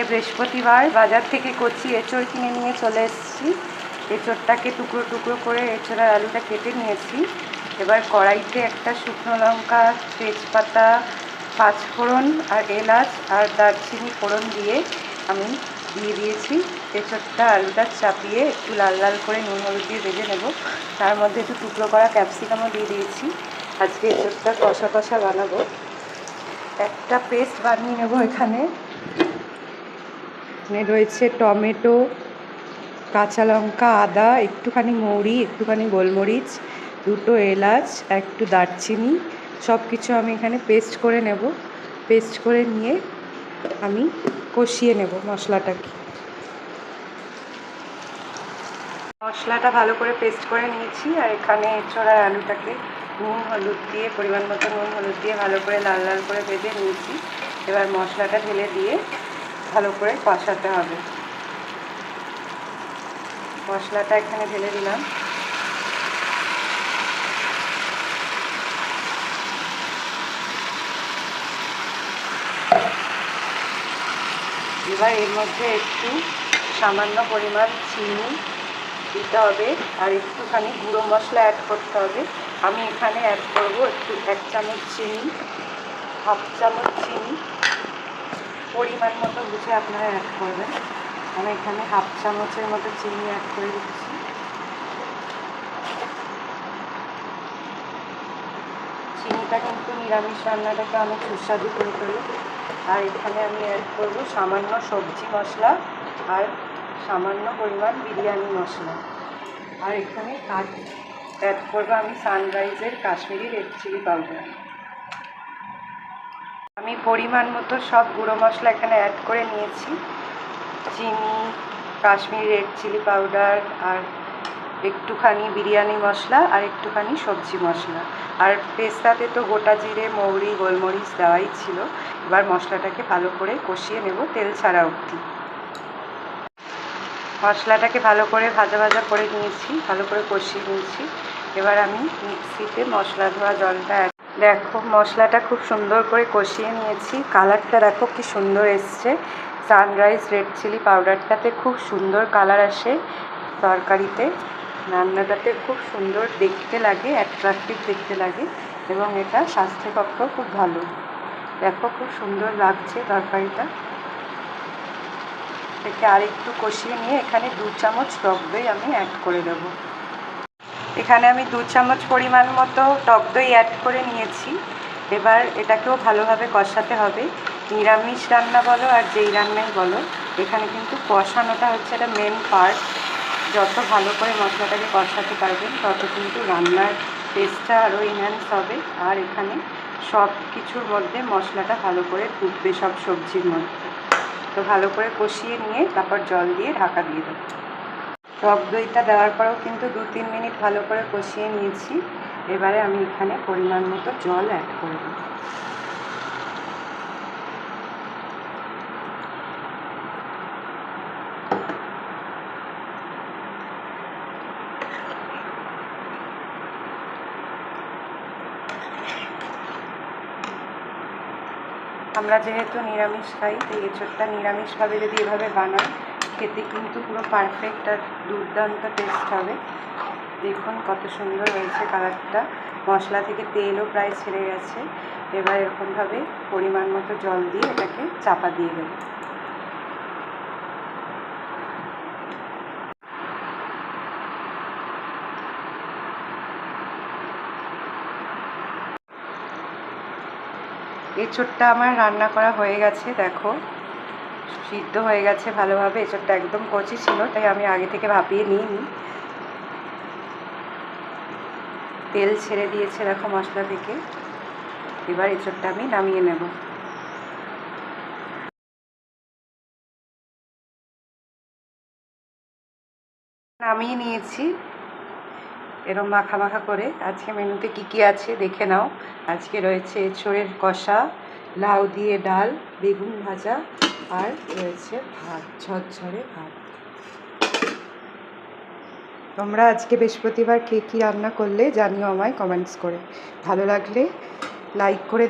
বৃহস্পতিবার বাজার থেকে কচি এঁচড় কিনে নিয়ে চলে এসেছি। এঁচড়টাকে টুকরো টুকরো করে এঁচড়ের আলুটা কেটে নিয়েছি। এবার কড়াইতে একটা শুকনো লঙ্কা, তেজপাতা, পাঁচফোড়ন আর এলাচ আর দারচিনি ফোড়ন দিয়ে আমি দিয়ে দিয়েছি। এঁচড়টা আলুটা চাপিয়ে একটু লাল লাল করে নুন হলুদ দিয়ে ভেজে নেব। তার মধ্যে একটু টুকরো করা ক্যাপসিকামও দিয়ে দিয়েছি। আজকে এঁচড়টা কষা কষা বানাবো। একটা পেস্ট বানিয়ে নেব। এখানে রয়েছে টমেটো, কাঁচা লঙ্কা, আদা, একটুখানি মৌরি, একটুখানি গোলমরিচ, দুটো এলাচ, একটু দারচিনি, সব কিছু আমি এখানে পেস্ট করে নেব। পেস্ট করে নিয়ে আমি কষিয়ে নেব মশলাটাকে। মশলাটা ভালো করে পেস্ট করে নিয়েছি। আর এখানে এঁচড় আর আলুটাকে নুন হলুদ দিয়ে পরিমাণ মতো নুন হলুদ দিয়ে ভালো করে লাল লাল করে ভেজে নিয়েছি। এবার মশলাটা ঢেলে দিয়ে ভালো করে কষাতে হবে। মশলাটা এখানে ঢেলে দিলাম। এবার এর মধ্যে একটু সামান্য পরিমাণ চিনি দিতে হবে আর একটুখানি গুঁড়ো মশলা অ্যাড করতে হবে। আমি এখানে অ্যাড করব একটু 1 চামচ চিনি, হাফ চামচ চিনি, পরিমাণ মতো বুঝে আপনারা অ্যাড করবেন। আমি এখানে হাফ চামচের মতো চিনি অ্যাড করে দিচ্ছি। চিনিটা কিন্তু নিরামিষ রান্নাটাকে অনেক সুস্বাদু করে তোলে। আর এখানে আমি অ্যাড করব সামান্য সবজি মশলা আর সামান্য পরিমাণ বিরিয়ানি মশলা। আর এখানে অ্যাড করব আমি সানরাইজের কাশ্মীরি রেড চিলি পাউডার। আমি পরিমাণ মতো সব গুঁড়ো মশলা এখানে অ্যাড করে নিয়েছি। চিনি, কাশ্মীরি রেড চিলি পাউডার আর একটুখানি বিরিয়ানি মশলা আর একটুখানি সবজি মশলা। আর পেস্তাতে তো গোটা জিরে, মৌরি, গোলমরিচ দেওয়াই ছিল। এবার মশলাটাকে ভালো করে কষিয়ে নেব তেল ছাড়া অবধি। মশলাটাকে ভালো করে ভাজা ভাজা করে নিয়েছি, ভালো করে কষিয়ে নিয়েছি। এবার আমি মিক্সিতে মশলা ধোয়া জলটা দেখো মশলাটা খুব সুন্দর করে কষিয়ে নিয়েছি। কালারটা দেখো কি সুন্দর এসছে। সানরাইজ রেড চিলি পাউডারটাতে খুব সুন্দর কালার আসে তরকারিতে। রান্নাটাতে খুব সুন্দর দেখতে লাগে, অ্যাট্রাকটিভ দেখতে লাগে এবং এটা স্বাস্থ্যের পক্ষেও খুব ভালো। দেখো খুব সুন্দর লাগছে তরকারিটা। এটাকে আর একটু কষিয়ে নিয়ে এখানে 2 চামচ টক দই আমি অ্যাড করে দেবো। এখানে আমি 2 চামচ পরিমাণ মতো টক দই অ্যাড করে নিয়েছি। এবার এটাকেও ভালোভাবে কষাতে হবে। নিরামিষ রান্না বলো আর যেই রান্নাই বলো, এখানে কিন্তু কষানোটা হচ্ছে একটা মেন পার্ট। যত ভালো করে মশলাটাকে কষাতে পারবেন তত কিন্তু রান্নার টেস্টটা আরও এনহ্যান্স হবে। আর এখানে সব কিছুর মধ্যে মশলাটা ভালো করে ঢুকবে সব সবজির মধ্যে। তো ভালো করে কষিয়ে নিয়ে তারপর জল দিয়ে ঢাকা দিয়ে দেবো। টক দইটা দেওয়ার পরেও কিন্তু 2-3 মিনিট ভালো করে কষিয়ে নিয়েছি। এবারে আমি এখানে পরিমাণ মতো জল অ্যাড করে দেব। আমরা যেহেতু নিরামিষ খাই, তাই এঁচড়টা নিরামিষভাবে যদি এভাবে বানাই খেতে কিন্তু পুরো পারফেক্ট আর দুর্দান্ত টেস্ট হবে। দেখুন কত সুন্দর হয়েছে কালারটা। মশলা থেকে তেলও প্রায় ছেড়ে গেছে। এবার এরকমভাবে পরিমাণ মতো জল দিয়ে এটাকে চাপা দিয়ে দেব। এঁচড়টা আমার রান্না করা হয়ে গেছে। দেখো সিদ্ধ হয়ে গেছে ভালোভাবে। এঁচড়টা একদম কচি ছিল, তাই আমি আগে থেকে ভাপিয়ে নিইনি। তেল ছেড়ে দিয়েছে দেখো মশলা থেকে। এবার এঁচড়টা আমি নামিয়ে নেব। নামিয়ে নিয়েছি এরম মাখা মাখা করে। আজকে মেনুতে কী কী আছে দেখে নাও। আজকে রয়েছে এঁচড়ের কষা, লাউ দিয়ে ডাল, বেগুন ভাজা আর রয়েছে ভাত, ঝরঝরে ভাত। তোমরা আজকে বৃহস্পতিবার কে কী রান্না করলে জানিও আমায় কমেন্টস করে। ভালো লাগলে লাইক করে